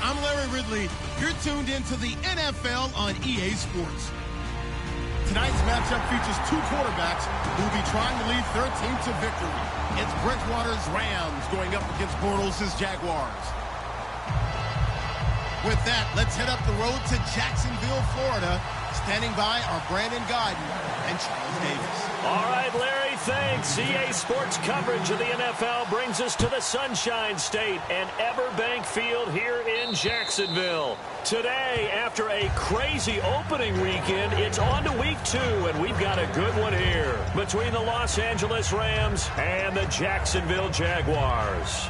I'm Larry Ridley. You're tuned into the NFL on EA Sports. Tonight's matchup features two quarterbacks who will be trying to lead their team to victory. It's Bridgewater's Rams going up against Bortles' Jaguars. With that, let's head up the road to Jacksonville, Florida. Standing by are Brandon Guyton and Charles Davis. All right, Larry, thanks. EA Sports coverage of the NFL brings us to the Sunshine State and Everbank Field here in Jacksonville. Today, after a crazy opening weekend, it's on to week 2, and we've got a good one here between the Los Angeles Rams and the Jacksonville Jaguars.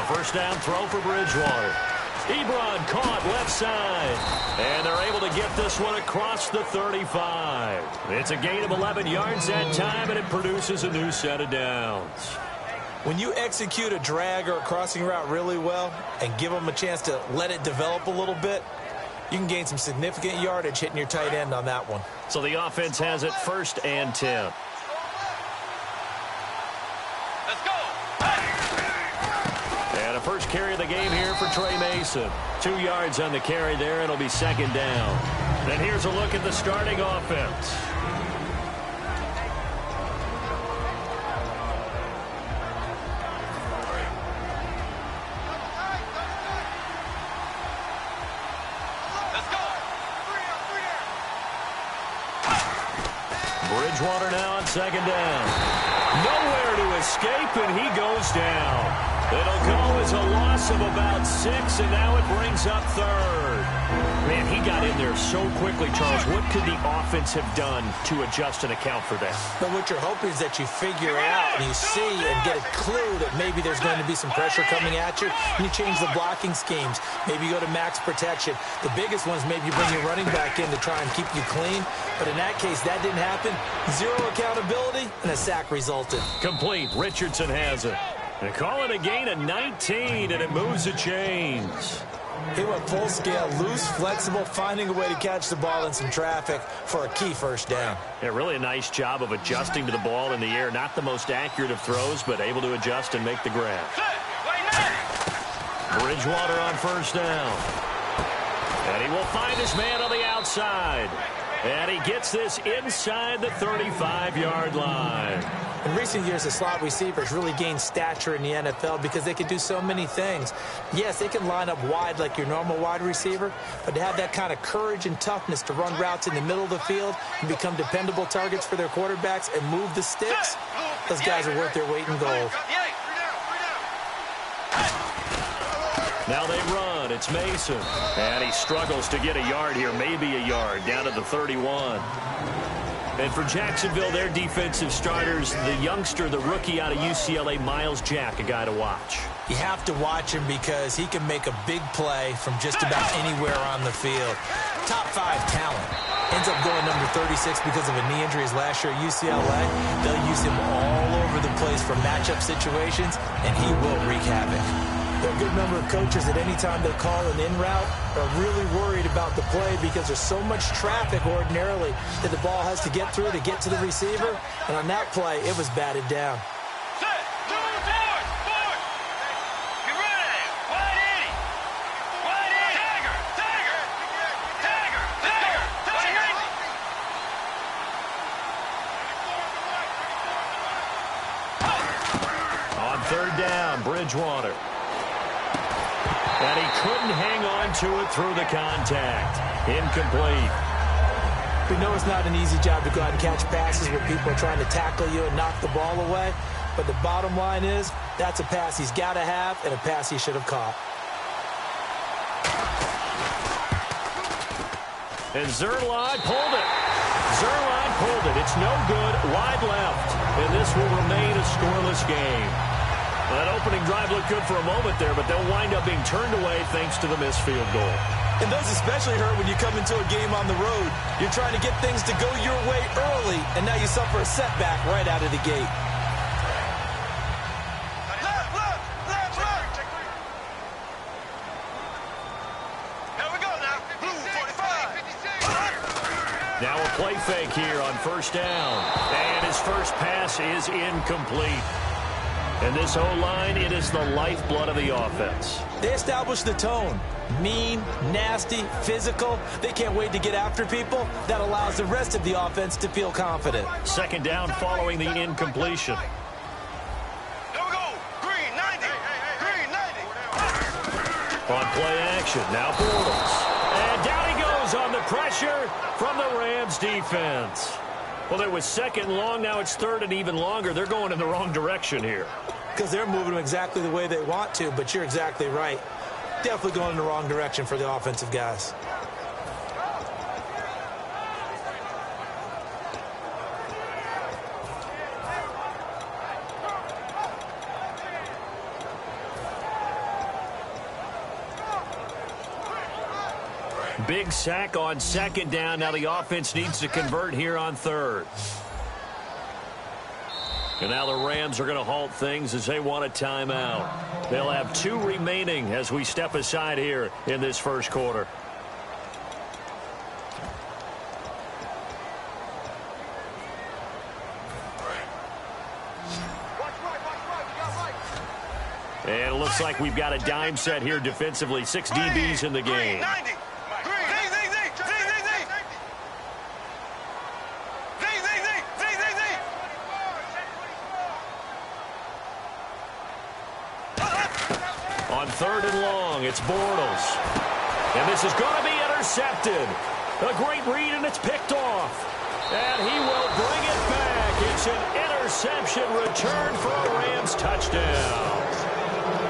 First down throw for Bridgewater. Ebron caught left side. And they're able to get this one across the 35. It's a gain of 11 yards that time, and it produces a new set of downs. When you execute a drag or a crossing route really well and give them a chance to let it develop a little bit, you can gain some significant yardage hitting your tight end on that one. So the offense has it 1st and 10. First carry of the game here for Trey Mason. 2 yards on the carry there. It'll be 2nd down. And here's a look at the starting offense. Bridgewater now on 2nd down. Nowhere to escape, and he goes down. It'll go as a loss of about 6, and now it brings up 3rd. Man, he got in there so quickly, Charles. What could the offense have done to adjust and account for that? But what you're hoping is that you figure out and you see and get a clue that maybe there's going to be some pressure coming at you, and you change the blocking schemes. Maybe you go to max protection. The biggest one is maybe you bring your running back in to try and keep you clean. But in that case, that didn't happen. 0 accountability, and a sack resulted. Complete. Richardson has it. They call it a gain of 19, and it moves the chains. He went full scale, loose, flexible, finding a way to catch the ball in some traffic for a key 1st down. Yeah, really a nice job of adjusting to the ball in the air. Not the most accurate of throws, but able to adjust and make the grab. Bridgewater on 1st down. And he will find his man on the outside. And he gets this inside the 35-yard line. In recent years, the slot receivers really gained stature in the NFL because they can do so many things. Yes, they can line up wide like your normal wide receiver, but to have that kind of courage and toughness to run routes in the middle of the field and become dependable targets for their quarterbacks and move the sticks, those guys are worth their weight in gold. Now they run. It's Mason. And he struggles to get a yard here, maybe a yard, down to the 31. And for Jacksonville, their defensive starters, the youngster, the rookie out of UCLA, Miles Jack, a guy to watch. You have to watch him because he can make a big play from just about anywhere on the field. Top 5 talent. Ends up going number 36 because of a knee injury his last year at UCLA. They'll use him all over the place for matchup situations, and he will wreak havoc. There are a good number of coaches at any time they call an in route are really worried about the play because there's so much traffic ordinarily that the ball has to get through to get to the receiver. And on that play, it was batted down. On 3rd down, Bridgewater. And he couldn't hang on to it through the contact. Incomplete. We know it's not an easy job to go out and catch passes when people are trying to tackle you and knock the ball away. But the bottom line is, that's a pass he's got to have and a pass he should have caught. And Zerline pulled it. Zerline pulled it. It's no good. Wide left. And this will remain a scoreless game. Well, that opening drive looked good for a moment there, but they'll wind up being turned away thanks to the missed field goal. And those especially hurt when you come into a game on the road. You're trying to get things to go your way early, and now you suffer a setback right out of the gate. Now a play fake here on first down. And his first pass is incomplete. And this O-line, it is the lifeblood of the offense. They establish the tone. Mean, nasty, physical. They can't wait to get after people. That allows the rest of the offense to feel confident. Second down following the incompletion. Here we go. Green 90. Green 90. On play action, now Bortles. And down he goes on the pressure from the Rams defense. Well, it was second and long. Now it's third and even longer. They're going in the wrong direction here. Because they're moving them exactly the way they want to, but you're exactly right. Definitely going in the wrong direction for the offensive guys. Big sack on second down. Now the offense needs to convert here on third. And now the Rams are going to halt things as they want a timeout. They'll have 2 remaining as we step aside here in this first quarter. And it looks like we've got a dime set here defensively. 6 DBs in the game. On third and long, it's Bortles. And this is going to be intercepted. A great read, and it's picked off. And he will bring it back. It's an interception return for a Rams touchdown.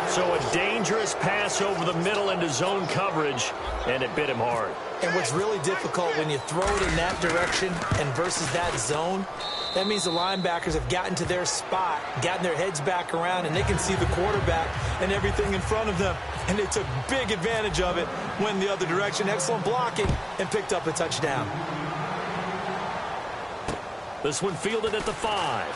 So a dangerous pass over the middle into zone coverage, and it bit him hard. And what's really difficult when you throw it in that direction and versus that zone, that means the linebackers have gotten to their spot, gotten their heads back around, and they can see the quarterback and everything in front of them. And they took big advantage of it, went the other direction, excellent blocking, and picked up a touchdown. This one fielded at the 5.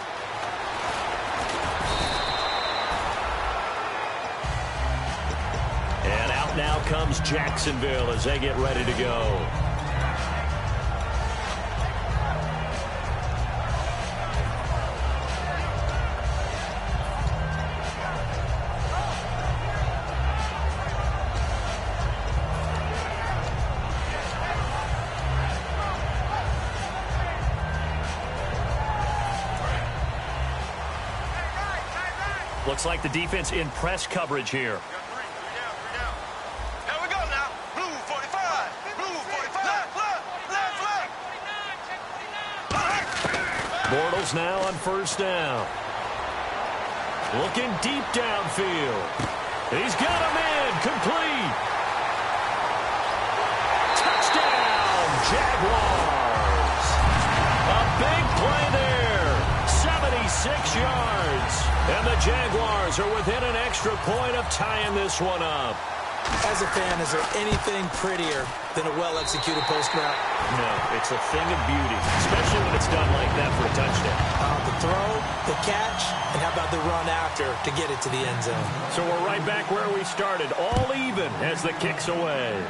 And out now comes Jacksonville as they get ready to go. Looks like the defense in press coverage here. Here we go now. Blue 45. Blue 45. Left. Bortles now on first down. Looking deep downfield. He's got him in. Complete. Touchdown, Jaguars. A big play there. 76 yards. And the Jaguars are within an extra point of tying this one up. As a fan, is there anything prettier than a well-executed post route? No, it's a thing of beauty, especially when it's done like that for a touchdown. The throw, the catch, and how about the run after to get it to the end zone? So we're right back where we started, all even as the kick's away.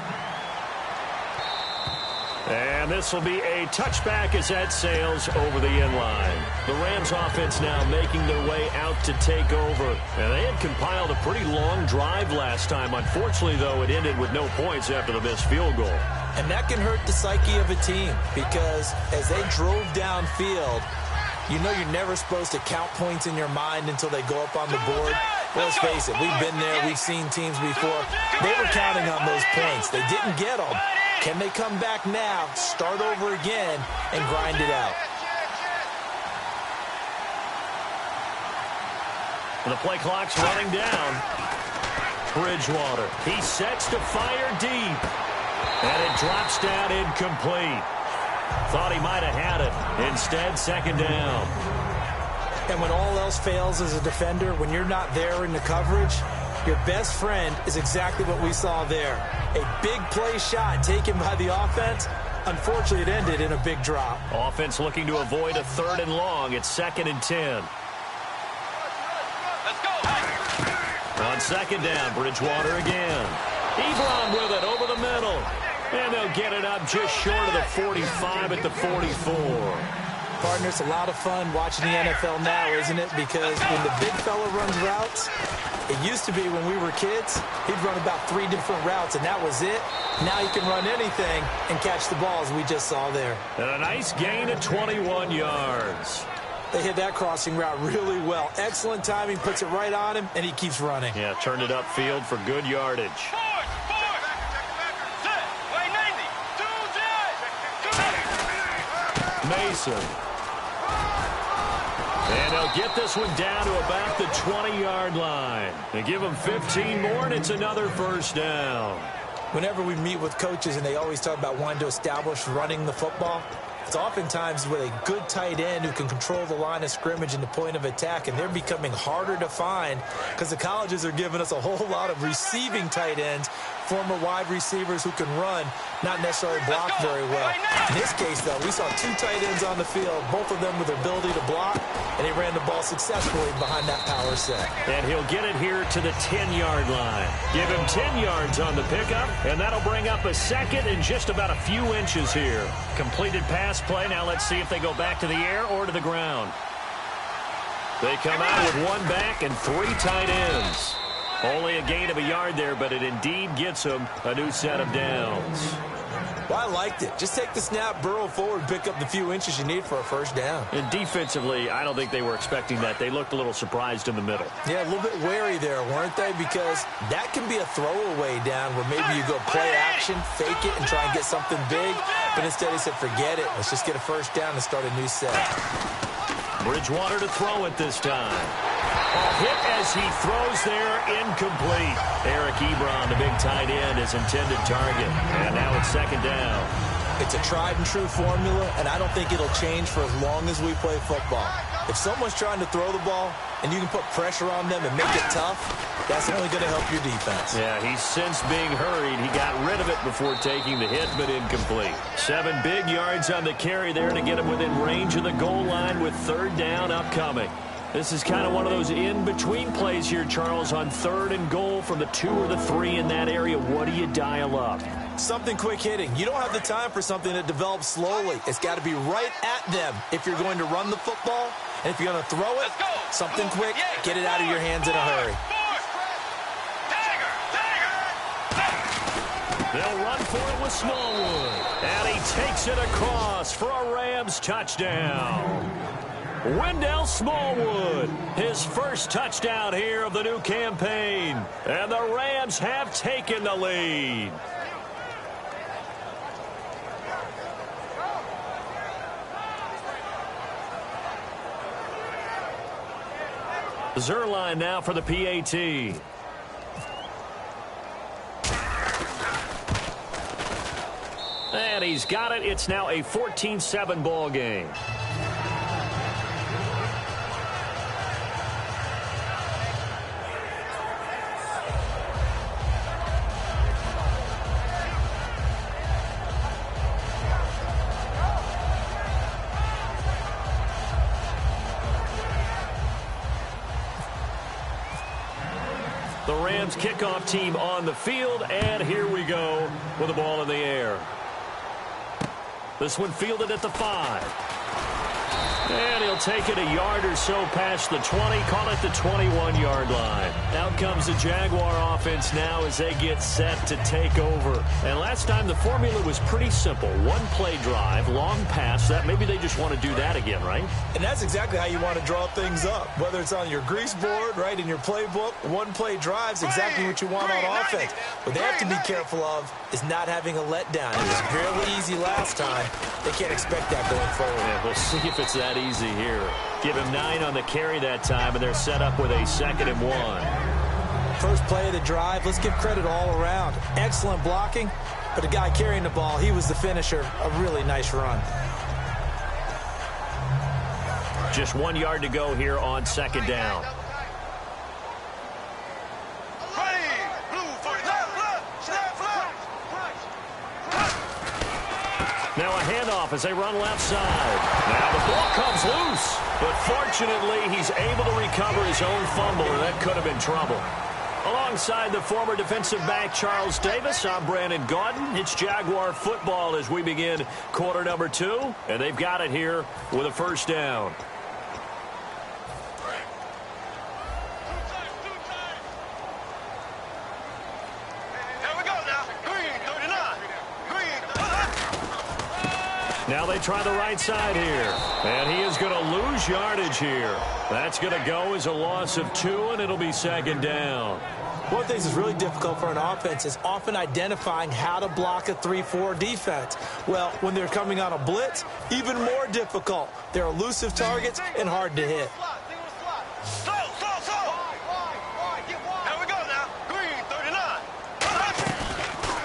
And this will be a touchback as that sails over the end line. The Rams offense now making their way out to take over. And they had compiled a pretty long drive last time. Unfortunately, though, it ended with no points after the missed field goal. And that can hurt the psyche of a team because as they drove downfield, you know you're never supposed to count points in your mind until they go up on the board. Well, let's face it, we've been there. We've seen teams before. They were counting on those points. They didn't get them. Can they come back now, start over again, and grind it out? And the play clock's running down. Bridgewater. He sets to fire deep. And it drops down incomplete. Thought he might have had it. Instead, second down. And when all else fails as a defender, when you're not there in the coverage, your best friend is exactly what we saw there. A big play shot taken by the offense. Unfortunately, it ended in a big drop. Offense looking to avoid a 3rd and long. It's 2nd and 10. Let's go. On 2nd down, Bridgewater again. Ebron with it over the middle. And they'll get it up just short of the 45 at the 44. Partner, it's a lot of fun watching the NFL now, isn't it? Because when the big fella runs routes, it used to be when we were kids, he'd run about 3 different routes, and that was it. Now he can run anything and catch the ball, as we just saw there. And a nice gain of 21 yards. They hit that crossing route really well. Excellent timing, puts it right on him, and he keeps running. Yeah, turned it upfield for good yardage. Mason. And they'll get this one down to about the 20-yard line. They give them 15 more, and it's another 1st down. Whenever we meet with coaches and they always talk about wanting to establish running the football, it's oftentimes with a good tight end who can control the line of scrimmage and the point of attack, and they're becoming harder to find because the colleges are giving us a whole lot of receiving tight ends, former wide receivers who can run, not necessarily block very well. In this case, though, we saw 2 tight ends on the field, both of them with the ability to block, and he ran the ball successfully behind that power set. And he'll get it here to the 10-yard line. Give him 10 yards on the pickup, and that'll bring up a 2nd and just about a few inches here. Completed pass play. Now let's see if they go back to the air or to the ground. They come out with 1 back and 3 tight ends. Only a gain of a yard there, but it indeed gets them a new set of downs. Well, I liked it. Just take the snap, burrow forward, pick up the few inches you need for a 1st down. And defensively, I don't think they were expecting that. They looked a little surprised in the middle. Yeah, a little bit wary there, weren't they? Because that can be a throwaway down where maybe you go play action, fake it, and try and get something big. But instead he said, forget it. Let's just get a 1st down and start a new set. Bridgewater to throw it this time. A hit as he throws there, incomplete. Eric Ebron, the big tight end, his intended target. And now it's 2nd down. It's a tried-and-true formula, and I don't think it'll change for as long as we play football. If someone's trying to throw the ball and you can put pressure on them and make it tough, that's only going to help your defense. Yeah, he's since being hurried. He got rid of it before taking the hit, but incomplete. 7 big yards on the carry there to get him within range of the goal line with 3rd down upcoming. This is kind of one of those in-between plays here, Charles, on 3rd and goal from the 2 or the 3 in that area. What do you dial up? Something quick hitting. You don't have the time for something that develops slowly. It's got to be right at them if you're going to run the football. And if you're going to throw it, something quick, get it out of your hands in a hurry. They'll run for it with Smallwood. And he takes it across for a Rams touchdown. Wendell Smallwood, his 1st touchdown here of the new campaign. And the Rams have taken the lead. Zerline now for the PAT. And he's got it. It's now a 14-7 ball game. The Rams kickoff team on the field, and here we go with the ball in the air. This one fielded at the 5. And he'll take it a yard or so past the 20, call it the 21-yard line. Out comes the Jaguar offense now as they get set to take over. And last time the formula was pretty simple. 1-play drive, long pass. That maybe they just want to do that again, right? And that's exactly how you want to draw things up. Whether it's on your grease board, right, in your playbook, 1-play drive is exactly what you want on offense. What they have to be careful of is not having a letdown. It was fairly easy last time. They can't expect that going forward. Yeah, we'll see if it's that easy here. Give him 9 on the carry that time, and they're set up with a 2nd and 1. First play of the drive, let's give credit all around. Excellent blocking, but the guy carrying the ball, he was the finisher. A really nice run. Just 1 yard to go here on second down. Now a handoff as they run left side. Now the ball comes loose. But fortunately, he's able to recover his own fumble, and that could have been trouble. Alongside the former defensive back Charles Davis, I'm Brandon Gaudin. It's Jaguar football as we begin quarter number 2. And they've got it here with a first down. Now they try the right side here. And he is going to lose yardage here. That's going to go as a loss of 2, and it'll be second down. One of the things that's really difficult for an offense is often identifying how to block a 3-4 defense. Well, when they're coming on a blitz, even more difficult. They're elusive targets and hard to hit.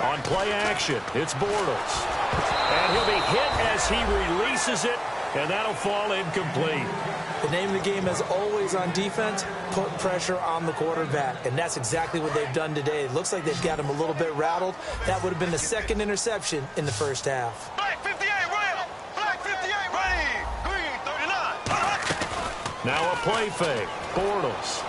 On play action, it's Bortles. And he'll be hit as he releases it, and that'll fall incomplete. The name of the game, as always on defense, put pressure on the quarterback. And that's exactly what they've done today. It looks like they've got him a little bit rattled. That would have been the second interception in the first half. Black 58, ready. Black 58, ready. Green 39. Now a play fake. Bortles.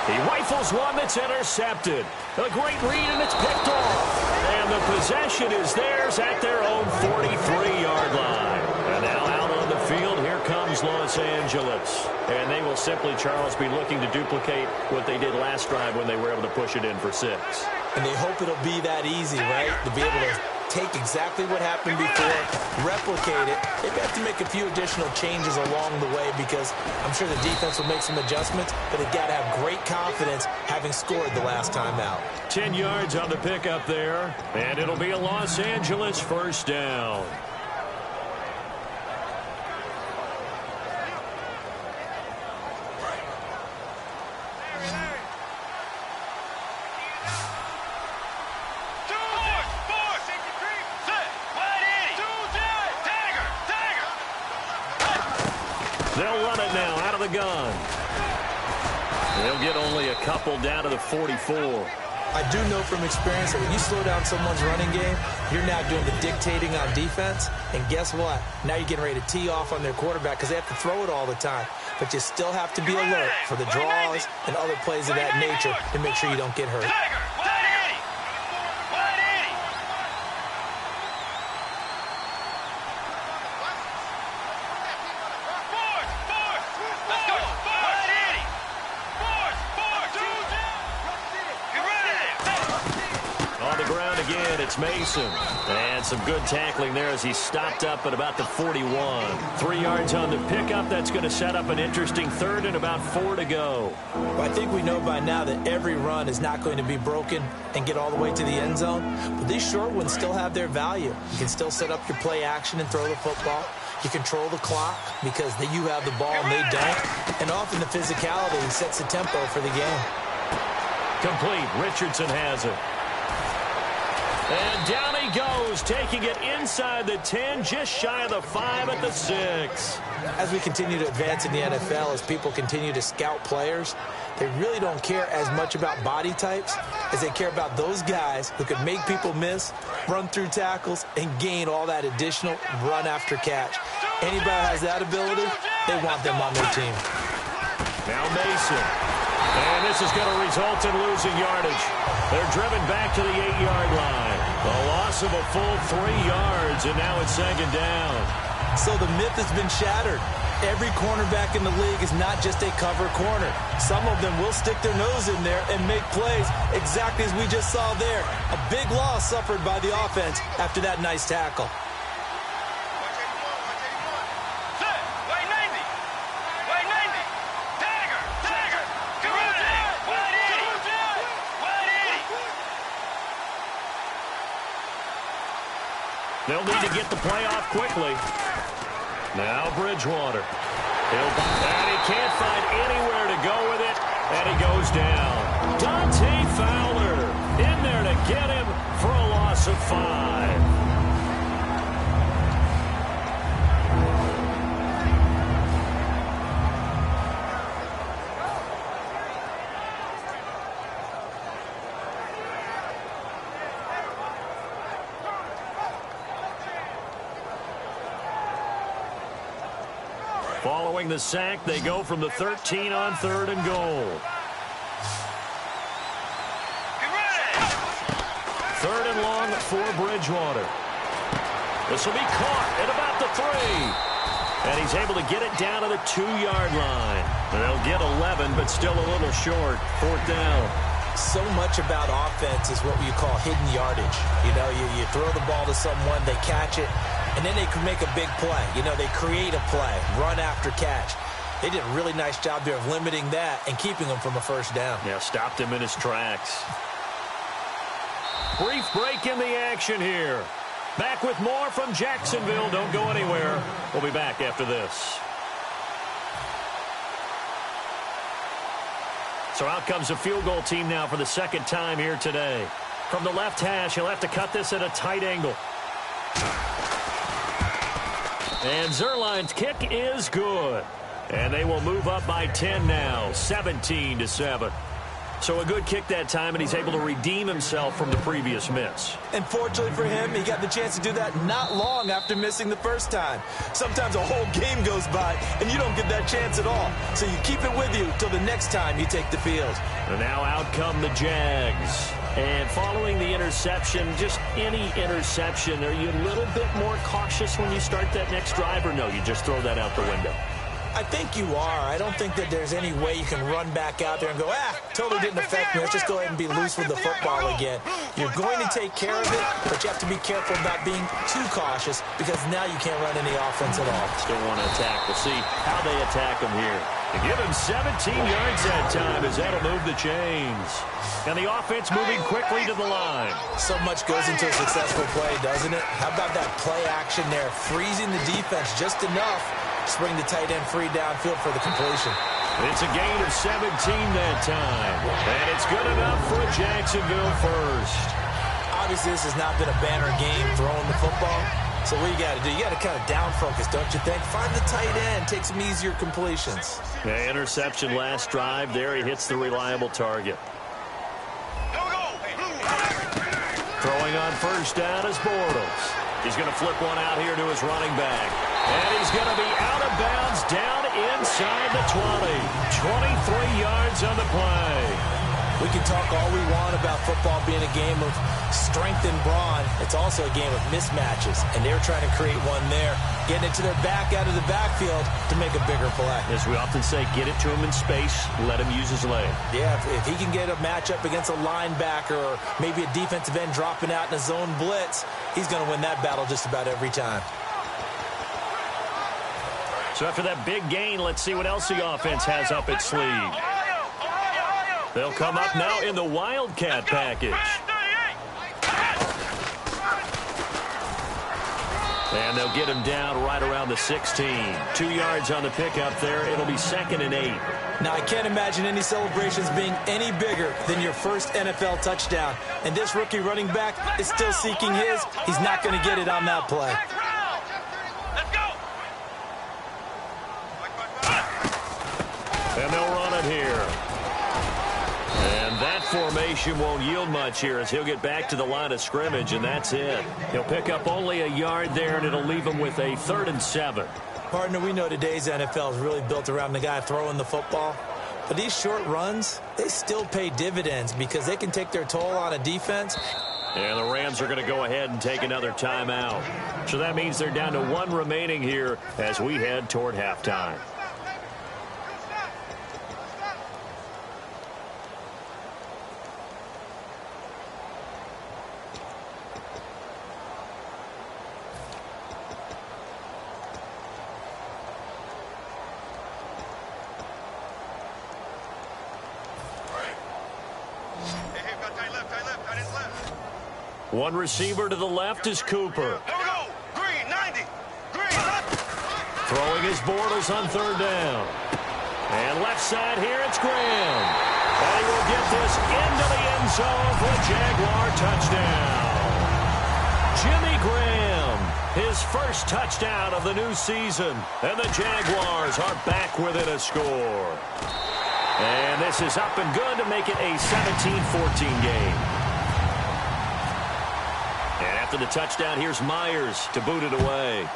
He rifles one that's intercepted. A great read, and it's picked off. And the possession is theirs at their own 43-yard line. And now out on the field, here comes Los Angeles. And they will simply, Charles, be looking to duplicate what they did last drive when they were able to push it in for 6. And they hope it'll be that easy, right? To be able to take exactly what happened before, replicate it. They have to make a few additional changes along the way because I'm sure the defense will make some adjustments, but they've got to have great confidence having scored the last time out. 10 yards on the pickup there, and it'll be a Los Angeles first down. They'll run it now out of the gun. They'll get only a couple down to the 44. I do know from experience that when you slow down someone's running game, you're now doing the dictating on defense. And guess what? Now you're getting ready to tee off on their quarterback because they have to throw it all the time. But you still have to be alert for the draws and other plays of that nature to make sure you don't get hurt. It's Mason. And some good tackling there as he stopped up at about the 41. 3 yards on the pickup. That's going to set up an interesting third and about 4 to go. Well, I think we know by now that every run is not going to be broken and get all the way to the end zone. But these short ones still have their value. You can still set up your play action and throw the football. You control the clock because you have the ball and they don't. And often the physicality sets the tempo for the game. Complete. Richardson has it. And down he goes, taking it inside the 10, just shy of the 5 at the 6. As we continue to advance in the NFL, as people continue to scout players, they really don't care as much about body types as they care about those guys who can make people miss, run through tackles, and gain all that additional run after catch. Anybody who has that ability, they want them on their team. Now Mason. And this is going to result in losing yardage. They're driven back to the 8-yard line. A loss of a full 3 yards, and now it's second down. So the myth has been shattered. Every cornerback in the league is not just a cover corner. Some of them will stick their nose in there and make plays exactly as we just saw there. A big loss suffered by the offense after that nice tackle. They'll need to get the play off quickly. Now Bridgewater. And he can't find anywhere to go with it, and he goes down. Dante Fowler in there to get him for a loss of 5. Following the sack, they go from the 13 on 3rd and goal. 3rd and long for Bridgewater. This will be caught at about the 3. And he's able to get it down to the 2-yard line. They'll get 11, but still a little short. 4th down. So much about offense is what you call hidden yardage. You know, you throw the ball to someone, they catch it, and then they can make a big play. You know, they create a play, run after catch. They did a really nice job there of limiting that and keeping him from a 1st down. Yeah, stopped him in his tracks. Brief break in the action here. Back with more from Jacksonville. Don't go anywhere. We'll be back after this. So out comes a field goal team now for the 2nd time here today. From the left hash, he'll have to cut this at a tight angle. And Zerline's kick is good. And they will move up by 10 now, 17-7. So a good kick that time, and he's able to redeem himself from the previous miss. And fortunately for him, he got the chance to do that not long after missing the 1st time. Sometimes a whole game goes by, and you don't get that chance at all. So you keep it with you till the next time you take the field. And now out come the Jags. And following the interception, just any interception, are you a little bit more cautious when you start that next drive, or no, you just throw that out the window? I think you are. I don't think that there's any way you can run back out there and go, totally didn't affect me. Let's just go ahead and be loose with the football again. You're going to take care of it, but you have to be careful about being too cautious because now you can't run any offense at all. Still want to attack. We'll see how they attack him here. They give him 17 yards that time as that'll move the chains. And the offense moving quickly to the line. So much goes into a successful play, doesn't it? How about that play action there, freezing the defense just enough, spring the tight end free downfield for the completion. It's a gain of 17 that time. And it's good enough for a Jacksonville first. Obviously, this has not been a banner game throwing the football. So what you got to do, you got to kind of down focus, don't you think? Find the tight end, take some easier completions. Yeah, interception last drive. There he hits the reliable target. Throwing on 1st down is Bortles. He's going to flip one out here to his running back. And he's going to be out of bounds down inside the 20. 23 yards on the play. We can talk all we want about football being a game of strength and brawn. It's also a game of mismatches, and they're trying to create one there, getting it to their back out of the backfield to make a bigger play. As we often say, get it to him in space, let him use his leg. Yeah, if he can get a matchup against a linebacker or maybe a defensive end dropping out in a zone blitz, he's going to win that battle just about every time. So after that big gain, let's see what else the offense has up its sleeve. They'll come up now in the Wildcat package. And they'll get him down right around the 16. 2 yards on the pickup there. It'll be 2nd and 8. Now, I can't imagine any celebrations being any bigger than your first NFL touchdown. And this rookie running back is still seeking his. He's not going to get it on that play. And they'll run it here. And that formation won't yield much here as he'll get back to the line of scrimmage, and that's it. He'll pick up only a yard there, and it'll leave him with a 3rd and 7. Partner, we know today's NFL is really built around the guy throwing the football. But these short runs, they still pay dividends because they can take their toll on a defense. And the Rams are going to go ahead and take another timeout. So that means they're down to 1 remaining here as we head toward halftime. One receiver to the left is Cooper. Green, 90. Green. Throwing his Bortles on 3rd down. And left side here, it's Graham. And he will get this into the end zone for a Jaguar touchdown. Jimmy Graham, his first touchdown of the new season. And the Jaguars are back within a score. And this is up and good to make it a 17-14 game. And after the touchdown, here's Myers to boot it away.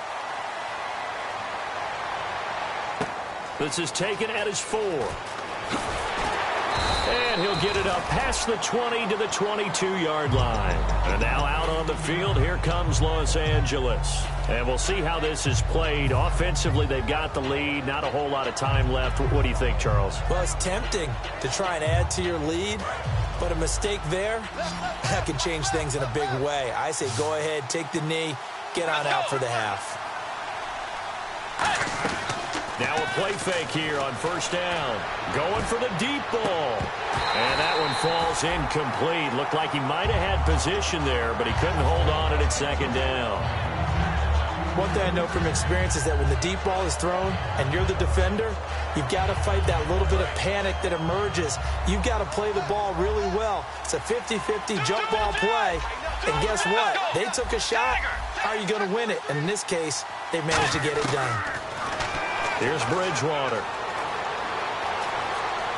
This is taken at his 4. And he'll get it up past the 20 to the 22-yard line. And now out on the field, here comes Los Angeles. And we'll see how this is played. Offensively, they've got the lead. Not a whole lot of time left. What do you think, Charles? Well, it's tempting to try and add to your lead, but a mistake there, that can change things in a big way. I say go ahead, take the knee, get on out for the half. Now a play fake here on first down. Going for the deep ball. And that one falls incomplete. Looked like he might have had position there, but he couldn't hold on at second down. One thing I know from experience is that when the deep ball is thrown and you're the defender, you've got to fight that little bit of panic that emerges. You've got to play the ball really well. It's a 50-50 jump ball play. And guess what? They took a shot. How are you going to win it? And in this case, they managed to get it done. Here's Bridgewater.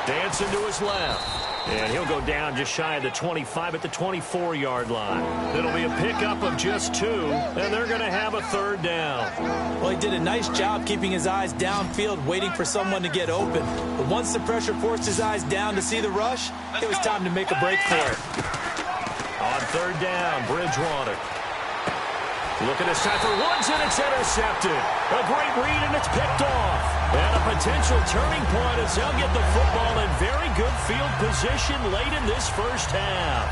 Dancing to his left. And he'll go down just shy of the 25 at the 24-yard line. It'll be a pickup of just 2, and they're going to have a third down. Well, he did a nice job keeping his eyes downfield, waiting for someone to get open. But once the pressure forced his eyes down to see the rush, it was time to make a break for it. On third down, Bridgewater. Looking this time for Woods, and it's intercepted. A great read, and it's picked off. And a potential turning point as they'll get the football in very good field position late in this first half.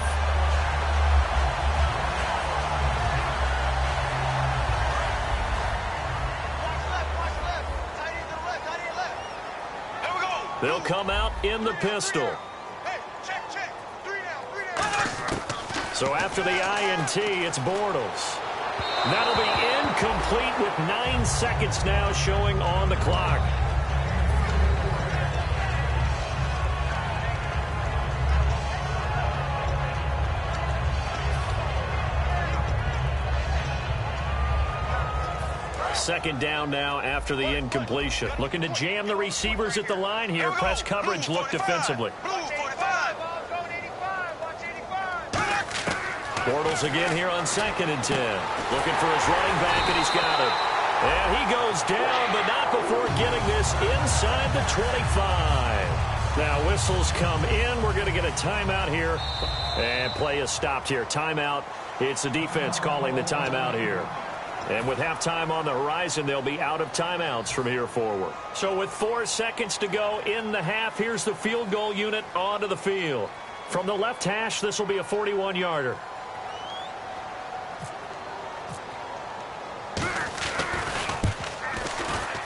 They'll come out in the pistol. So after the INT, it's Bortles. That'll be incomplete with 9 seconds now showing on the clock. Second down now after the incompletion. Looking to jam the receivers at the line here. Press coverage look defensively. Bortles again here on 2nd and 10. Looking for his running back, and he's got it. And he goes down, but not before getting this inside the 25. Now whistles come in. We're going to get a timeout here. And play is stopped here. Timeout. It's the defense calling the timeout here. And with halftime on the horizon, they'll be out of timeouts from here forward. So with 4 seconds to go in the half, here's the field goal unit onto the field. From the left hash, this will be a 41-yarder.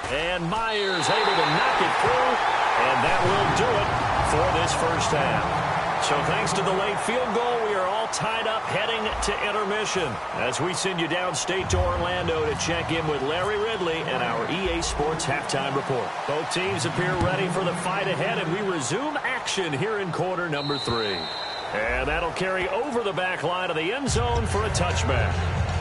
And Myers able to knock it through, and that will do it for this first half. So thanks to the late field goal, we are all tied up heading to intermission as we send you downstate to Orlando to check in with Larry Ridley and our EA Sports Halftime Report. Both teams appear ready for the fight ahead, and we resume action here in quarter number 3. And that'll carry over the back line of the end zone for a touchback.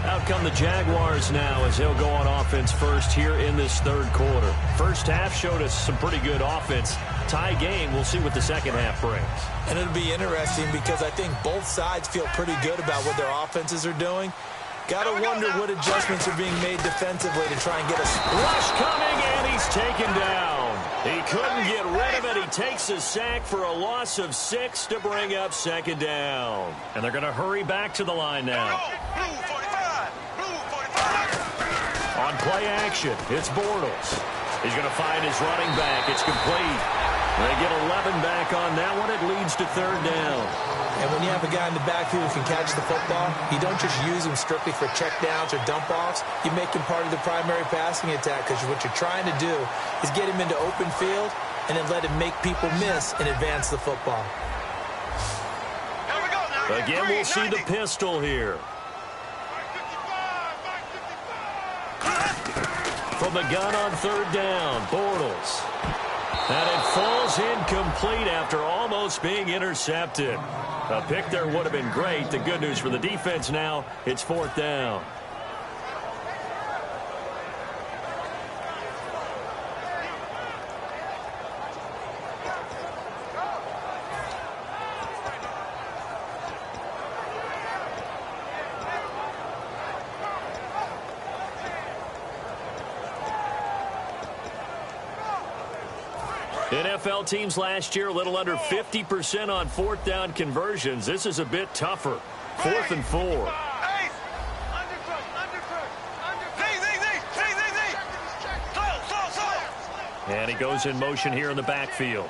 Out come the Jaguars now as they'll go on offense first here in this third quarter. First half showed us some pretty good offense. Tie game, we'll see what the second half brings. And it'll be interesting because I think both sides feel pretty good about what their offenses are doing. Got to wonder what adjustments are being made defensively to try and get us. Rush coming, and he's taken down. He couldn't get rid of it. He takes a sack for a loss of 6 to bring up second down. And they're going to hurry back to the line now. On play action, it's Bortles. He's going to find his running back. It's complete. They get 11 back on that one. It leads to third down. And when you have a guy in the backfield who can catch the football, you don't just use him strictly for checkdowns or dump-offs. You make him part of the primary passing attack because what you're trying to do is get him into open field and then let him make people miss and advance the football. Again, we'll see the pistol here. From the gun on third down, Bortles. And it falls incomplete after almost being intercepted. A pick there would have been great. The good news for the defense now, it's fourth down. NFL teams last year a little under 50% on fourth down conversions. This is a bit tougher. 4th and 4. And he goes in motion here in the backfield.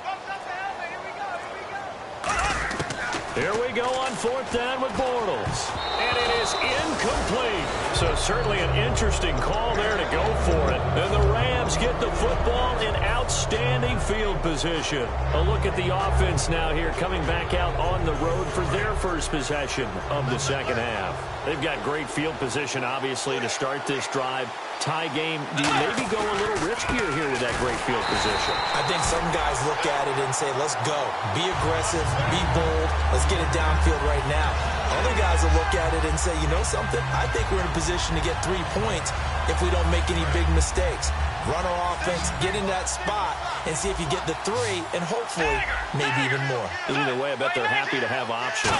Here we go on 4th down with Bortles. And it is incomplete. So certainly an interesting call there to go for it. And the Rams get the football in outstanding field position. A look at the offense now here coming back out on the road for their first possession of the second half. They've got great field position, obviously, to start this drive. Tie game, do you maybe go a little riskier here with that great field position? I think some guys look at it and say, let's go. Be aggressive. Be bold. Let's get it downfield right now. Other guys will look at it and say, you know something? I think we're in a position to get 3 points if we don't make any big mistakes. Run our offense, get in that spot, and see if you get the 3, and hopefully maybe even more. Either way, I bet they're happy to have options.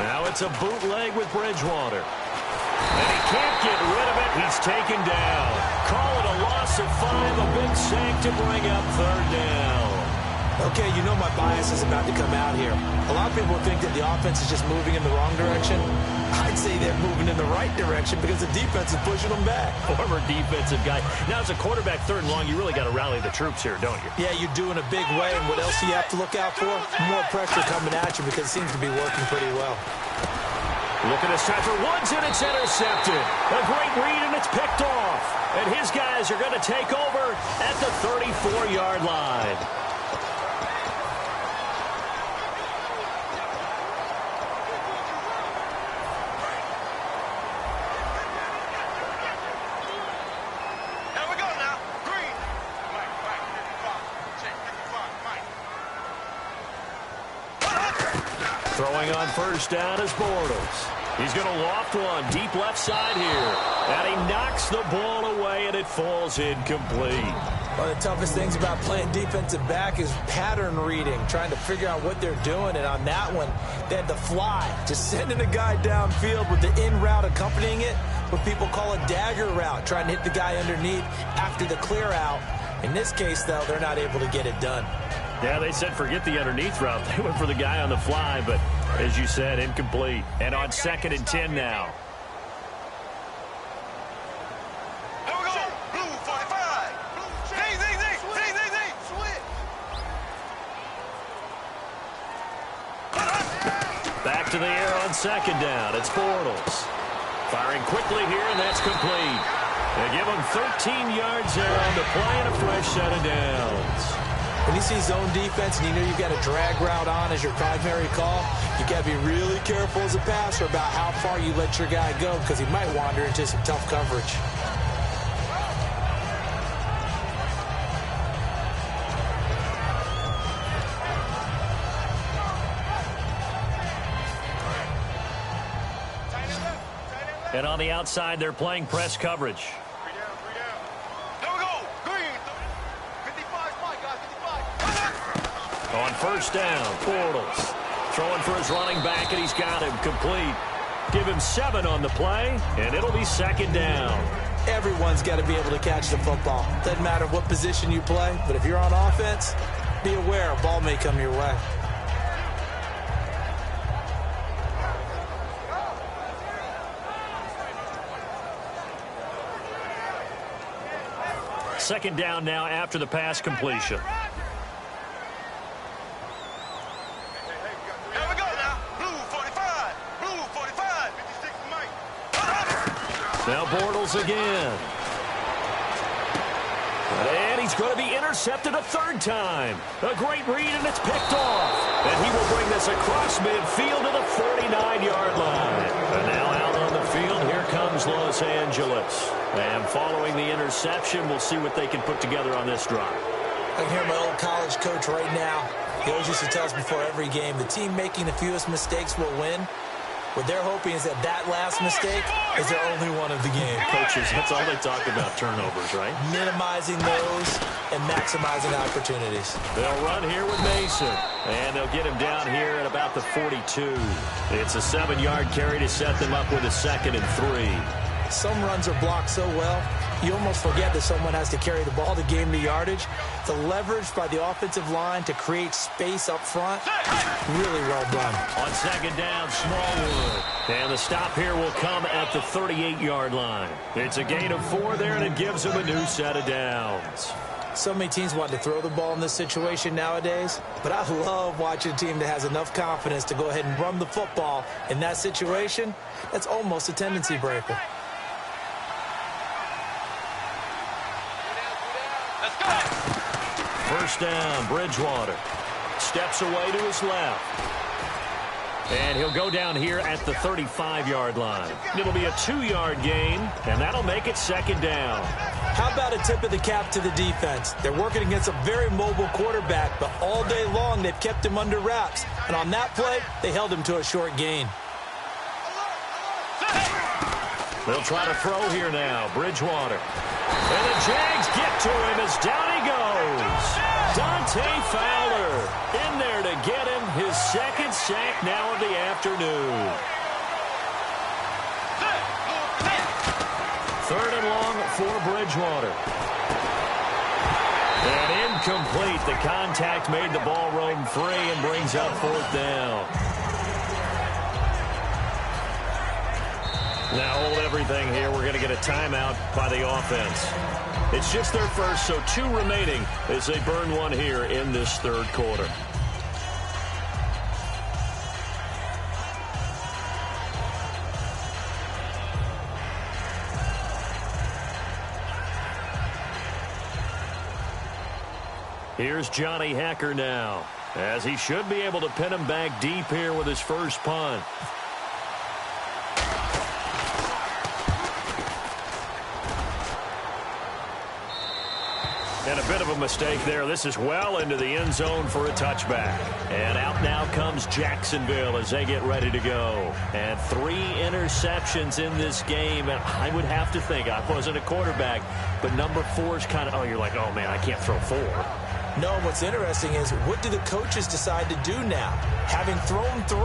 Now it's a bootleg with Bridgewater. And he can't get rid of it. He's taken down. Call it a loss of 5, a big sack to bring up 3rd down. Okay, you know my bias is about to come out here. A lot of people think that the offense is just moving in the wrong direction. I'd say they're moving in the right direction because the defense is pushing them back. Former defensive guy. Now, as a quarterback 3rd and long, you really got to rally the troops here, don't you? Yeah, you're doing a big way, and what else do you have to look out for? More pressure coming at you because it seems to be working pretty well. Look at this time for Woods, and it's intercepted. A great read, and it's picked off. And his guys are going to take over at the 34-yard line. Here we go now. Green. Mike, 55. Check 55, Mike. Throwing on 1st down is Bortles. He's going to loft one deep left side here. And he knocks the ball away, and it falls incomplete. One of the toughest things about playing defensive back is pattern reading, trying to figure out what they're doing. And on that one, they had the fly, just sending a guy downfield with the in route accompanying it, what people call a dagger route, trying to hit the guy underneath after the clear out. In this case, though, they're not able to get it done. Yeah, they said forget the underneath route. They went for the guy on the fly, but as you said, incomplete. And on 2nd and 10 now. Here we go. Blue 45. Back to the air on 2nd down. It's Bortles. Firing quickly here, and that's complete. They give him 13 yards there on the play and a fresh set of downs. When you see zone defense and you know you've got a drag route on as your primary call, you got to be really careful as a passer about how far you let your guy go because he might wander into some tough coverage. And on the outside, they're playing press coverage. On 1st down, Bortles throwing for his running back, and he's got him complete. Give him 7 on the play, and it'll be 2nd down. Everyone's got to be able to catch the football. Doesn't matter what position you play, but if you're on offense, be aware a ball may come your way. Second down now after the pass completion. Now Bortles again. And he's going to be intercepted a 3rd time. A great read, and it's picked off. And he will bring this across midfield to the 49-yard line. And now out on the field, here comes Los Angeles. And following the interception, we'll see what they can put together on this drive. I can hear my old college coach right now. He always used to tell us before every game, the team making the fewest mistakes will win. What they're hoping is that that last mistake is their only one of the game. Coaches, that's all they talk about, turnovers, right? Minimizing those and maximizing opportunities. They'll run here with Mason, and they'll get him down here at about the 42. It's a 7-yard carry to set them up with a 2nd and 3. Some runs are blocked so well, you almost forget that someone has to carry the ball to gain the yardage. The leverage by the offensive line to create space up front, really well done. On second down, Smallwood. And the stop here will come at the 38-yard line. It's a gain of 4 there, and it gives them a new set of downs. So many teams want to throw the ball in this situation nowadays, but I love watching a team that has enough confidence to go ahead and run the football in that situation. That's almost a tendency breaker. First down, Bridgewater. Steps away to his left. And he'll go down here at the 35-yard line. It'll be a 2-yard gain, and that'll make it second down. How about a tip of the cap to the defense? They're working against a very mobile quarterback, but all day long they've kept him under wraps. And on that play, they held him to a short gain. They'll try to throw here now. Bridgewater. And the Jags get to him as down he goes. Dante Fowler in there to get him his second sack now of the afternoon. Third and long for Bridgewater. And incomplete. The contact made the ball roam free and brings up fourth down. Now hold everything here. We're going to get a timeout by the offense. It's just their first, so 2 remaining as they burn one here in this third quarter. Here's Johnny Hecker now, as he should be able to pin him back deep here with his first punt. And a bit of a mistake there. This is well into the end zone for a touchback. And out now comes Jacksonville as they get ready to go. And 3 interceptions in this game. And I would have to think, I wasn't a quarterback, but number 4 is kind of, oh, you're like, oh, man, I can't throw 4. No, what's interesting is, what do the coaches decide to do now? Having thrown 3,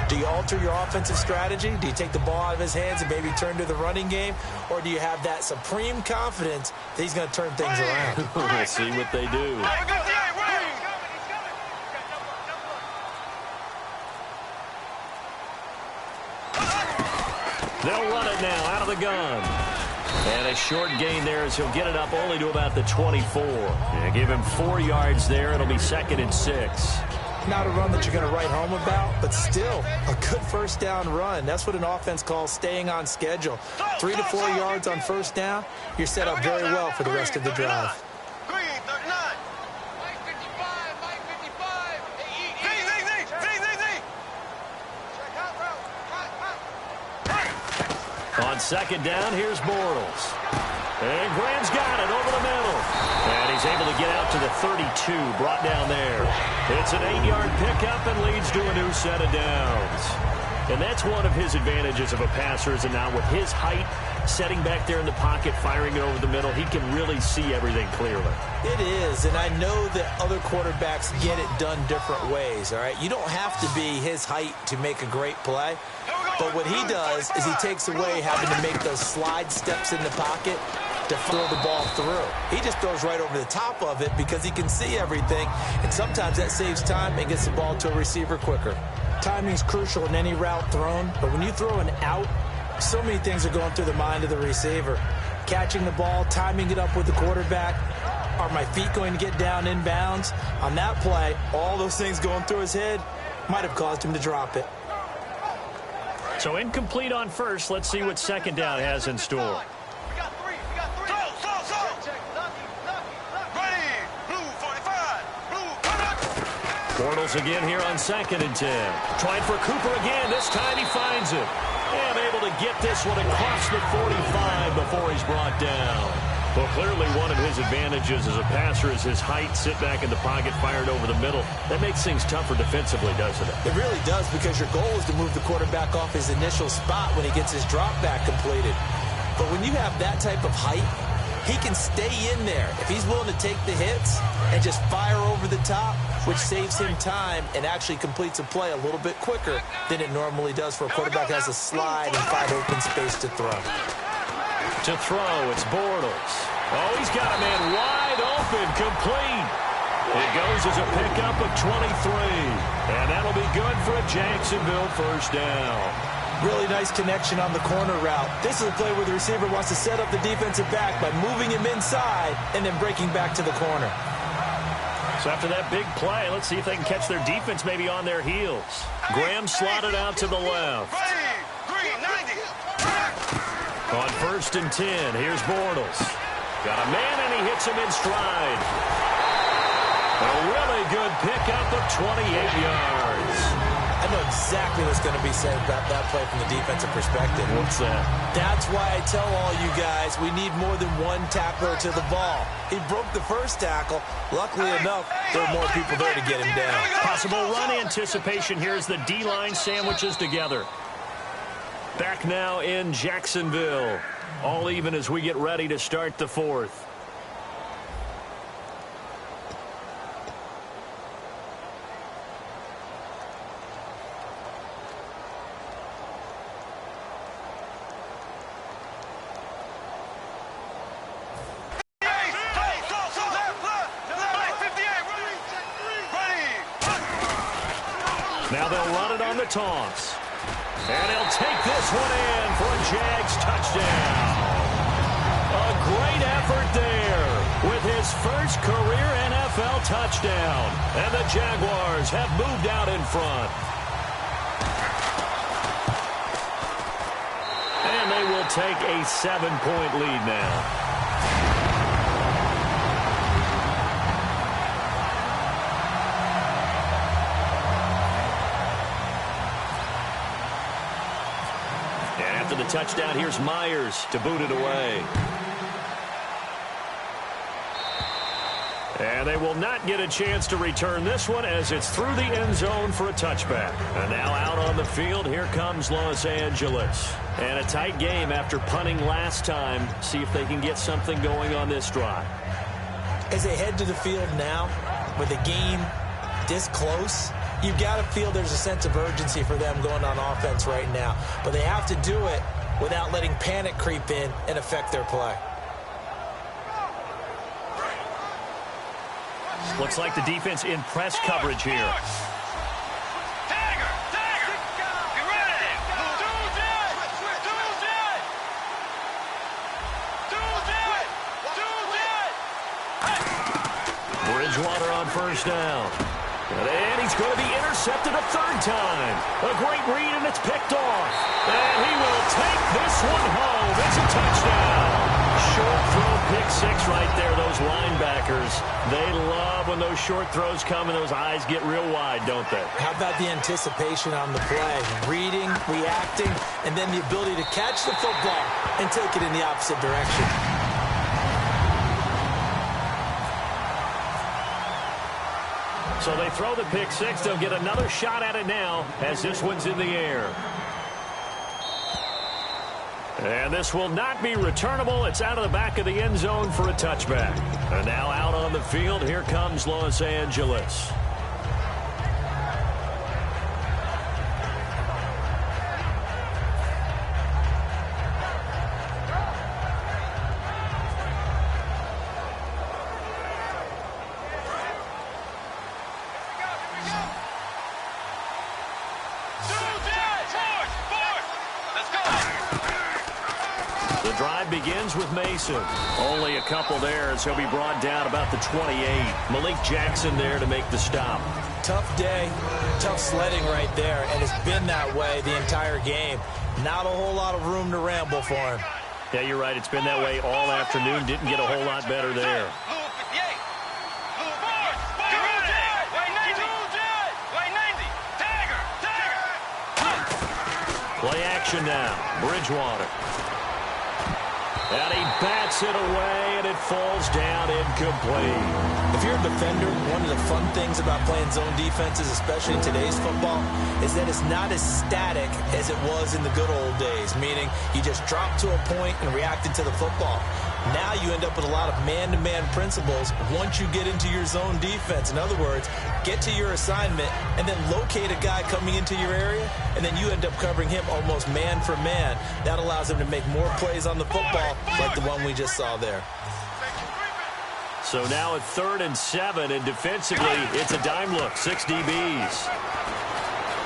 do you alter your offensive strategy? Do you take the ball out of his hands and maybe turn to the running game? Or do you have that supreme confidence that he's going to turn things around? We'll see what they do. They'll run it now out of the gun. And a short gain there as he'll get it up only to about the 24. Yeah, give him 4 yards there. It'll be 2nd and 6. Not a run that you're going to write home about, but still a good first down run. That's what an offense calls staying on schedule. 3 to 4 yards on first down, you're set up very well for the rest of the drive. On second down, here's Bortles. And Graham's got it over the middle. And he's able to get out to the 32, brought down there. It's an 8-yard pickup and leads to a new set of downs. And that's one of his advantages of a passer, is that now with his height, setting back there in the pocket, firing it over the middle, he can really see everything clearly. It is, and I know that other quarterbacks get it done different ways, all right? You don't have to be his height to make a great play. But what he does is he takes away having to make those slide steps in the pocket to throw the ball through. He just throws right over the top of it because he can see everything, and sometimes that saves time and gets the ball to a receiver quicker. Timing is crucial in any route thrown, but when you throw an out, so many things are going through the mind of the receiver. Catching the ball, timing it up with the quarterback. Are my feet going to get down in bounds? On that play, all those things going through his head might have caused him to drop it. So incomplete on first. Let's see what second down has in store. Bortles again here on 2nd and 10. Trying for Cooper again. This time he finds it. And able to get this one across the 45 before he's brought down. Well, clearly one of his advantages as a passer is his height. Sit back in the pocket, fired over the middle. That makes things tougher defensively, doesn't it? It really does, because your goal is to move the quarterback off his initial spot when he gets his drop back completed. But when you have that type of height, he can stay in there if he's willing to take the hits and just fire over the top, which saves him time and actually completes a play a little bit quicker than it normally does for a quarterback that has a slide and find open space to throw. To throw, it's Bortles. Oh, he's got a man wide open, complete. It goes as a pickup of 23. And that'll be good for a Jacksonville first down. Really nice connection on the corner route. This is a play where the receiver wants to set up the defensive back by moving him inside and then breaking back to the corner. So after that big play, let's see if they can catch their defense maybe on their heels. Graham slotted out to the left. On 1st and 10, here's Bortles. Got a man, and he hits him in stride. A really good pickup of 28 yards. I know exactly what's going to be said about that play from the defensive perspective. What's that? That's why I tell all you guys we need more than one tackler to the ball. He broke the first tackle. Luckily enough, there are more people there to get him down. Possible run anticipation here as the D-line sandwiches together. Back now in Jacksonville. All even as we get ready to start the fourth. Now they'll run it on the toss. And he'll take this one in for a Jags touchdown. A great effort there with his first career NFL touchdown. And the Jaguars have moved out in front. And they will take a 7-point lead now. The touchdown, here's Myers to boot it away. And they will not get a chance to return this one as it's through the end zone for a touchback. And now out on the field, here comes Los Angeles. And a tight game after punting last time. See if they can get something going on this drive. As they head to the field now, with the game this close, you've got to feel there's a sense of urgency for them going on offense right now. But they have to do it without letting panic creep in and affect their play. Looks like the defense in press coverage here. Bridgewater on first down. And he's going to be intercepted a third time. A great read, and it's picked off. And he will take this one home. It's a touchdown. Short throw, pick six right there. Those linebackers, they love when those short throws come and those eyes get real wide, don't they? How about the anticipation on the play? Reading, reacting, and then the ability to catch the football and take it in the opposite direction. So they throw the pick six. They'll get another shot at it now as this one's in the air. And this will not be returnable. It's out of the back of the end zone for a touchback. And now out on the field, here comes Los Angeles. Begins with Mason. Only a couple there as he'll be brought down about the 28. Malik Jackson there to make the stop. Tough day, tough sledding right there, and it's been that way the entire game. Not a whole lot of room to ramble for him. Yeah, you're right. It's been that way all afternoon. Didn't get a whole lot better there. Play action now. Bridgewater. And he bats it away, and it falls down incomplete. If you're a defender, one of the fun things about playing zone defenses, especially in today's football, is that it's not as static as it was in the good old days, meaning you just dropped to a point and reacted to the football. Now you end up with a lot of man-to-man principles once you get into your zone defense. In other words, get to your assignment and then locate a guy coming into your area, and then you end up covering him almost man for man. That allows him to make more plays on the football like the one we just saw there. So now at 3rd and 7, and defensively, it's a dime look. 6 DBs.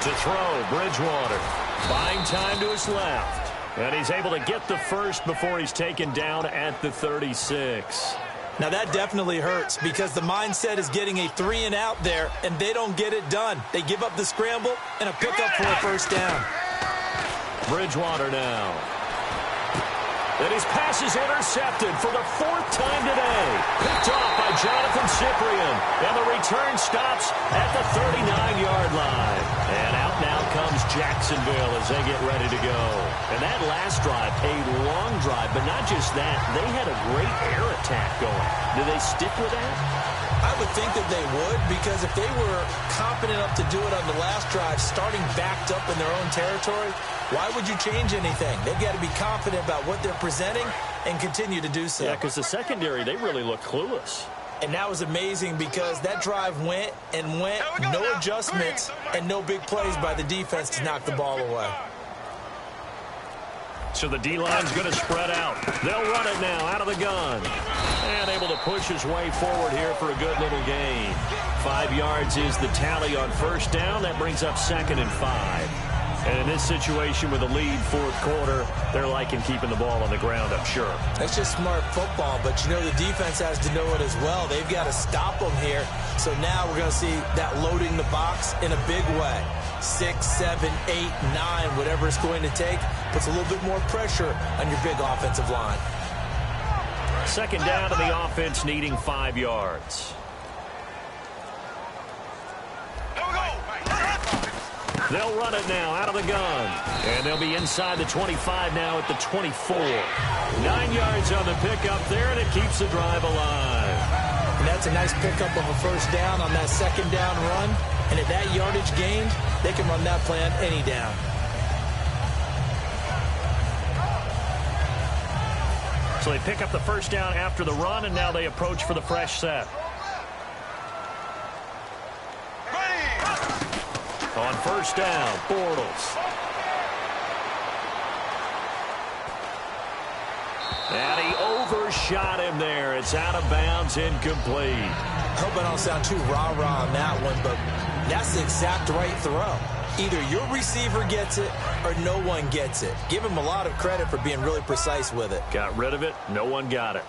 To throw, Bridgewater. Buying time to his left. And he's able to get the first before he's taken down at the 36. Now that definitely hurts because the mindset is getting a 3-and-out there, and they don't get it done. They give up the scramble and a pickup for a first down. Bridgewater now. And his pass is intercepted for the 4th time today. Picked off by Jonathan Cyprien. And the return stops at the 39-yard line. And out now comes Jacksonville as they get ready to go. And that last drive, a long drive, but not just that. They had a great air attack going. Do they stick with that? I would think that they would, because if they were confident enough to do it on the last drive, starting backed up in their own territory, why would you change anything? They've got to be confident about what they're presenting and continue to do so. Yeah, because the secondary, they really look clueless. And that was amazing because that drive went and went, no adjustments, and no big plays by the defense to knock the ball away. So the D-line's going to spread out. They'll run it now out of the gun. And able to push his way forward here for a good little gain. 5 yards is the tally on first down. That brings up 2nd and 5. And in this situation with a lead 4th quarter, they're liking keeping the ball on the ground, I'm sure. That's just smart football, but you know the defense has to know it as well. They've got to stop them here. So now we're going to see that loading the box in a big way. 6, 7, 8, 9, whatever it's going to take, puts a little bit more pressure on your big offensive line. 2nd down, and the offense needing 5 yards. They'll run it now out of the gun. And they'll be inside the 25 now at the 24. 9 yards on the pickup there, and it keeps the drive alive. And that's a nice pickup of a first down on that 2nd down run. And at that yardage gained, they can run that play on any down. So they pick up the first down after the run, and now they approach for the fresh set. On first down, Bortles. And he overshot him there. It's out of bounds, incomplete. I hope I don't sound too rah-rah on that one, but that's the exact right throw. Either your receiver gets it or no one gets it. Give him a lot of credit for being really precise with it. Got rid of it. No one got it.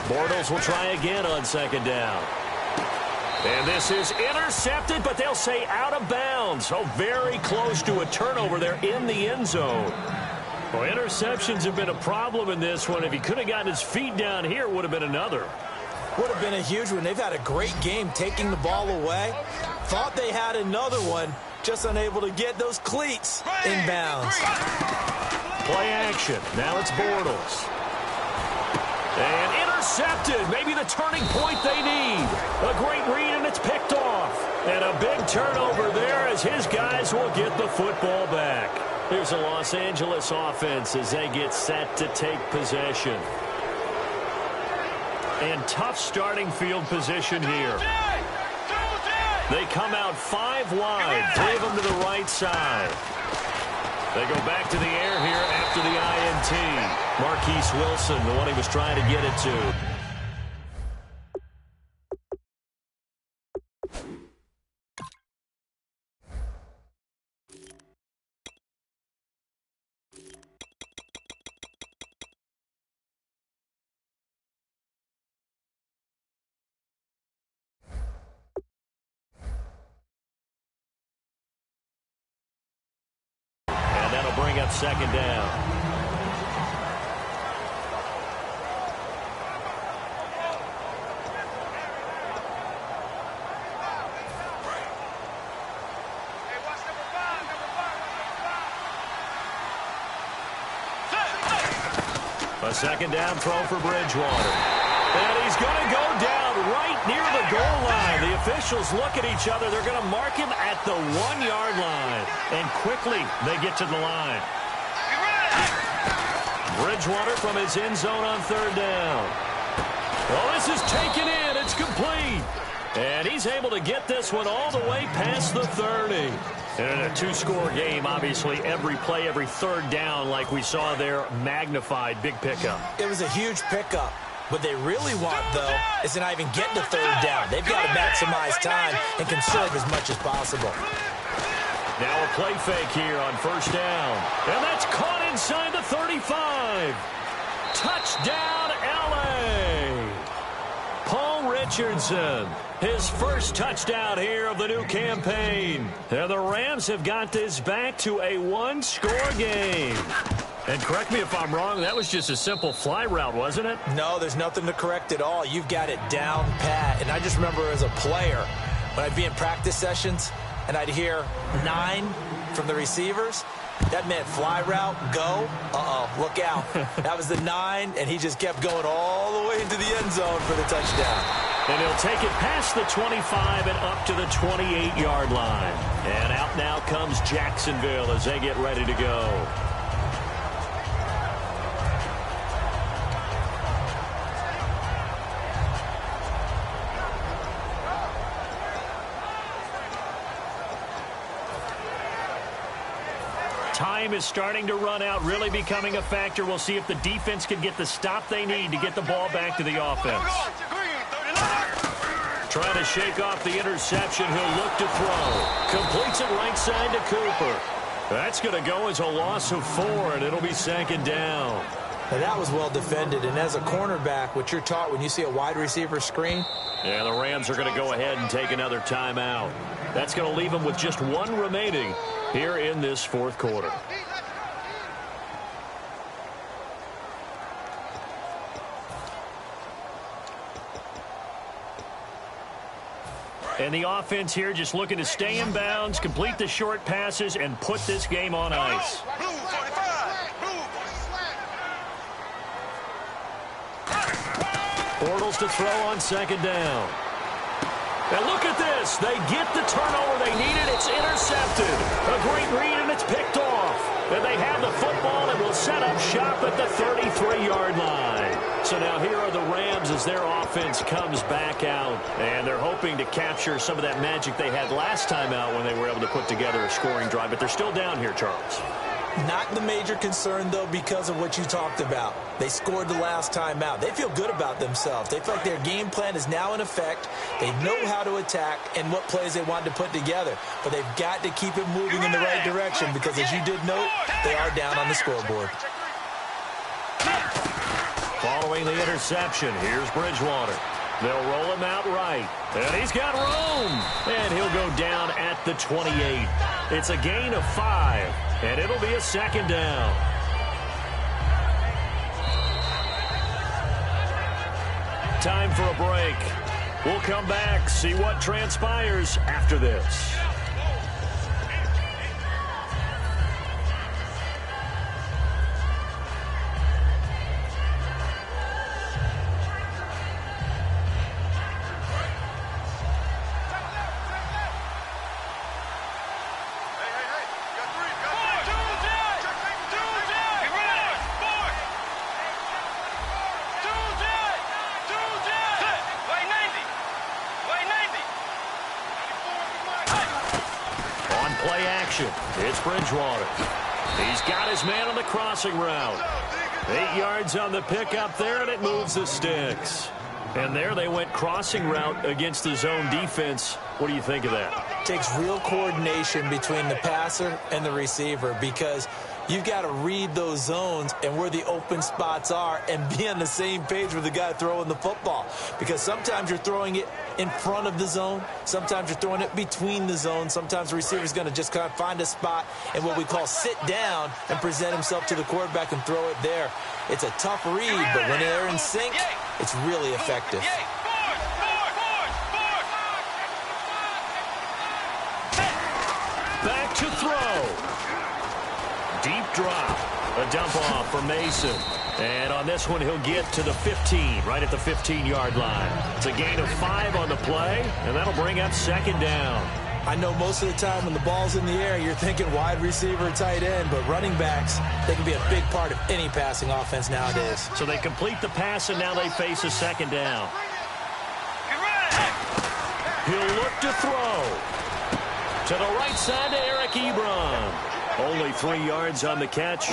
Bortles will try again on 2nd down. And this is intercepted, but they'll say out of bounds. So very close to a turnover there in the end zone. Well, interceptions have been a problem in this one. If he could have gotten his feet down here, it would have been another. Would have been a huge one. They've had a great game taking the ball away. Thought they had another one, just unable to get those cleats in bounds. Play action. Now it's Bortles. And intercepted. Maybe the turning point they need. A great read, and it's picked off. And a big turnover there as his guys will get the football back. Here's a Los Angeles offense as they get set to take possession. And tough starting field position here. They come out 5 wide, 3 of them to the right side. They go back to the air here after the INT. Marquise Wilson, the one he was trying to get it to. Bring up 2nd down. A 2nd down throw for Bridgewater. And he's going to go down right near the goal line. The officials look at each other. They're going to mark him at the 1-yard line. And quickly, they get to the line. Bridgewater from his end zone on third down. Oh, this is taken in. It's complete. And he's able to get this one all the way past the 30. And in a two-score game, obviously, every play, every third down, like we saw there, magnified. Big pickup. It was a huge pickup. What they really want, though, is to not even get to third down. They've got to maximize time and conserve as much as possible. Now a play fake here on first down. And that's caught inside the 35. Touchdown, L.A. Paul Richardson, his first touchdown here of the new campaign. And the Rams have got this back to a one-score game. And correct me if I'm wrong, that was just a simple fly route, wasn't it? No, there's nothing to correct at all. You've got it down pat. And I just remember as a player, when I'd be in practice sessions and I'd hear 9 from the receivers, that meant fly route, go, look out. That was the 9, and he just kept going all the way into the end zone for the touchdown. And he'll take it past the 25 and up to the 28-yard line. And out now comes Jacksonville as they get ready to go. Time is starting to run out, really becoming a factor. We'll see if the defense can get the stop they need to get the ball back to the offense. Trying to shake off the interception. He'll look to throw. Completes it right side to Cooper. That's going to go as a loss of 4, and it'll be second down. Now that was well defended, and as a cornerback, what you're taught when you see a wide receiver screen. Yeah, the Rams are going to go ahead and take another timeout. That's going to leave them with just 1 remaining here in this fourth quarter. And the offense here just looking to stay in bounds, complete the short passes, and put this game on ice. Bortles to throw on second down. And look at this. They get the turnover they needed. It's intercepted. A great read, and it's picked off. And they have the football and will set up shop at the 33-yard line. So now here are the Rams as their offense comes back out. And they're hoping to capture some of that magic they had last time out when they were able to put together a scoring drive. But they're still down here, Charles. Not the major concern, though, because of what you talked about. They scored the last time out. They feel good about themselves. They feel like their game plan is now in effect. They know how to attack and what plays they want to put together. But they've got to keep it moving in the right direction because, as you did note, they are down on the scoreboard. Following the interception, here's Bridgewater. They'll roll him out right. And he's got room. And he'll go down at the 28. It's a gain of 5. And it'll be a second down. Time for a break. We'll come back, see what transpires after this. It's Bridgewater. He's got his man on the crossing route. 8 yards on the pickup there, and it moves the sticks. And there they went crossing route against the zone defense. What do you think of that? Takes real coordination between the passer and the receiver because you've got to read those zones and where the open spots are and be on the same page with the guy throwing the football. Because sometimes you're throwing it in front of the zone. Sometimes you're throwing it between the zones. Sometimes the receiver's going to just kind of find a spot and what we call sit down and present himself to the quarterback and throw it there. It's a tough read, but when they're in sync, it's really effective. Back to throw. Deep drop. A dump off for Mason. And on this one, he'll get to the 15, right at the 15-yard line. It's a gain of 5 on the play, and that'll bring up second down. I know most of the time when the ball's in the air, you're thinking wide receiver, tight end, but running backs, they can be a big part of any passing offense nowadays. So they complete the pass, and now they face a second down. He'll look to throw. To the right side to Eric Ebron. Only 3 yards on the catch.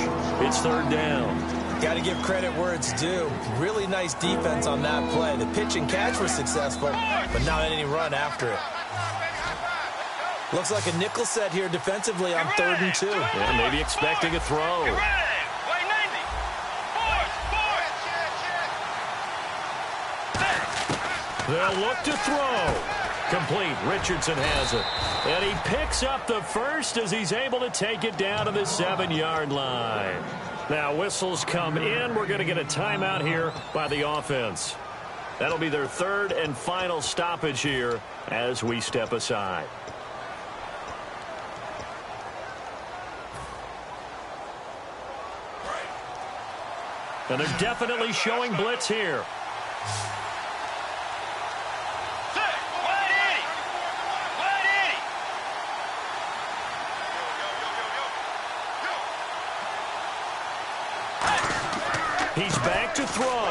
It's third down. Got to give credit where it's due. Really nice defense on that play. The pitch and catch was successful, but not any run after it. Looks like a nickel set here defensively on 3rd and 2. Yeah, maybe expecting a throw. They'll look to throw. Complete. Richardson has it. And he picks up the first as he's able to take it down to the 7-yard line. Now whistles come in. We're going to get a timeout here by the offense. That'll be their 3rd and final stoppage here as we step aside. And they're definitely showing blitz here. He's back to throw.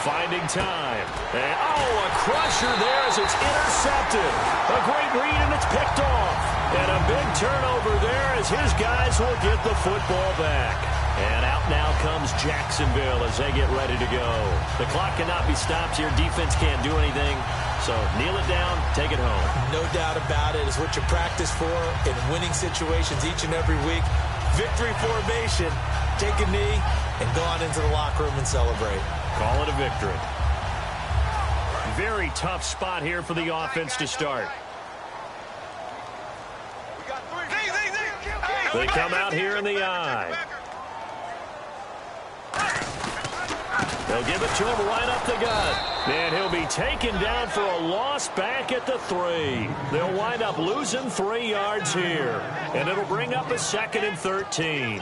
Finding time. And, a crusher there as it's intercepted. A great read, and it's picked off. And a big turnover there as his guys will get the football back. And out now comes Jacksonville as they get ready to go. The clock cannot be stopped here. Defense can't do anything. So kneel it down, take it home. No doubt about it. It's what you practice for in winning situations each and every week. Victory formation. Take a knee and go on into the locker room and celebrate. Call it a victory. Very tough spot here for the offense to start. They come out here in the eye. They'll give it to him right up the gut. And he'll be taken down for a loss back at the 3. They'll wind up losing 3 yards here. And it'll bring up a 2nd and 13.